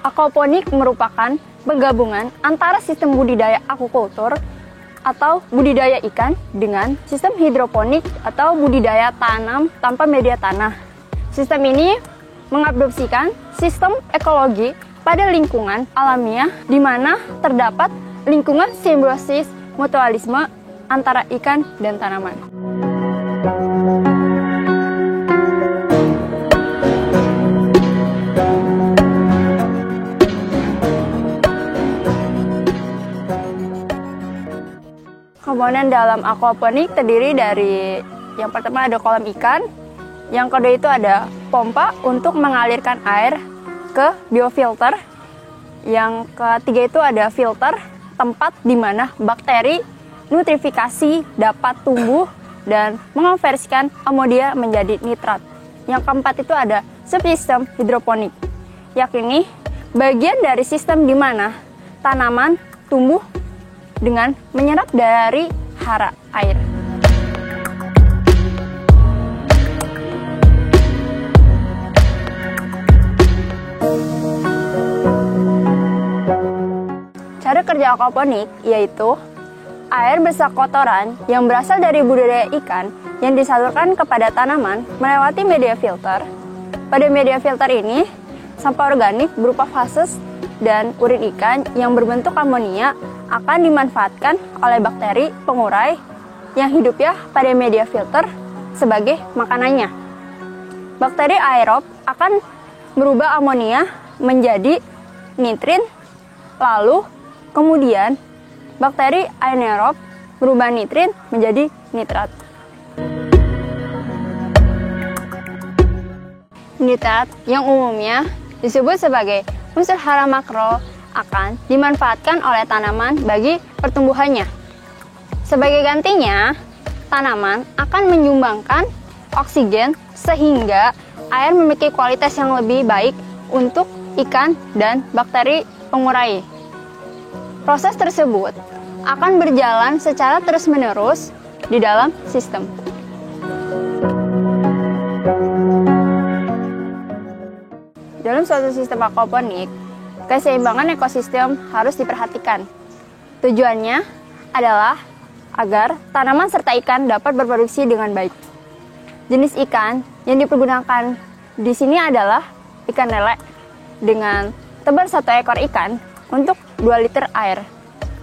Aquaponik merupakan penggabungan antara sistem budidaya aquaculture atau budidaya ikan dengan sistem hidroponik atau budidaya tanam tanpa media tanah. Sistem ini mengadopsikan sistem ekologi pada lingkungan alamiah di mana terdapat lingkungan simbiosis mutualisme antara ikan dan tanaman. Komponen dalam aquaponik terdiri dari yang pertama ada kolam ikan, yang kedua itu ada pompa untuk mengalirkan air ke biofilter, yang ketiga itu ada filter, tempat di mana bakteri nutrifikasi dapat tumbuh dan mengonversikan amonia menjadi nitrat. Yang keempat itu ada subsistem hidroponik, yakni bagian dari sistem di mana tanaman tumbuh dengan menyerap dari hara air. Cara kerja aquaponik yaitu air beserta kotoran yang berasal dari budidaya ikan yang disalurkan kepada tanaman melewati media filter. Pada media filter ini, sampah organik berupa fases dan urin ikan yang berbentuk amonia akan dimanfaatkan oleh bakteri pengurai yang hidupnya pada media filter sebagai makanannya. Bakteri aerob akan merubah amonia menjadi nitrin, lalu kemudian bakteri anaerob merubah nitrin menjadi nitrat. Nitrat yang umumnya disebut sebagai unsur hara makro akan dimanfaatkan oleh tanaman bagi pertumbuhannya. Sebagai gantinya, tanaman akan menyumbangkan oksigen sehingga air memiliki kualitas yang lebih baik untuk ikan dan bakteri pengurai. Proses tersebut akan berjalan secara terus-menerus di dalam sistem. Dalam suatu sistem aquaponik, keseimbangan ekosistem harus diperhatikan. Tujuannya adalah agar tanaman serta ikan dapat berproduksi dengan baik. Jenis ikan yang dipergunakan di sini adalah ikan lele dengan tebal 1 ekor ikan untuk 2 liter air.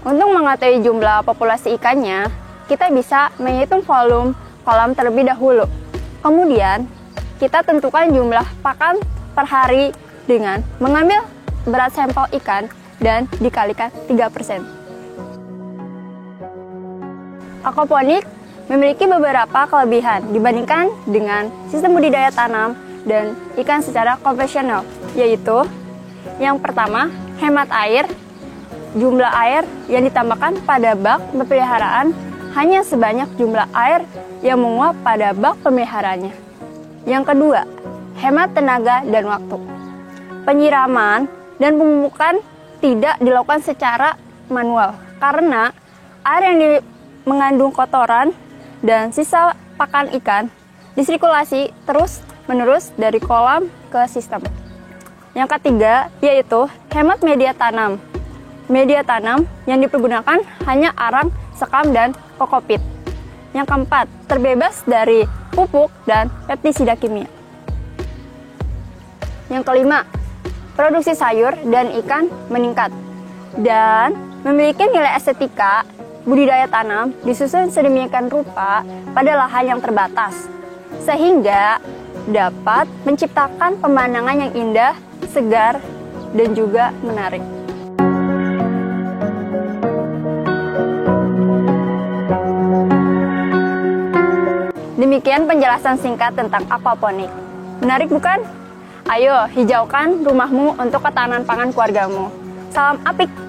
Untuk mengetahui jumlah populasi ikannya, kita bisa menghitung volume kolam terlebih dahulu. Kemudian, kita tentukan jumlah pakan per hari dengan mengambil berat sampel ikan dan dikalikan 3%. Aquaponik memiliki beberapa kelebihan dibandingkan dengan sistem budidaya tanam dan ikan secara konvensional, yaitu yang pertama, hemat air. Jumlah air yang ditambahkan pada bak pemeliharaan hanya sebanyak jumlah air yang menguap pada bak pemeliharaannya. Yang kedua, hemat tenaga dan waktu. Penyiraman dan pemupukan tidak dilakukan secara manual karena air yang mengandung kotoran dan sisa pakan ikan disirkulasi terus-menerus dari kolam ke sistem. Yang ketiga yaitu hemat media tanam. Media tanam yang dipergunakan hanya arang, sekam, dan kokopit. Yang keempat, terbebas dari pupuk dan pestisida kimia. Yang kelima, produksi sayur dan ikan meningkat dan memiliki nilai estetika. Budidaya tanam disusun sedemikian rupa pada lahan yang terbatas sehingga dapat menciptakan pemandangan yang indah, segar, dan juga menarik. Demikian penjelasan singkat tentang aquaponik. Menarik bukan? Ayo hijaukan rumahmu untuk ketahanan pangan keluargamu. Salam apik!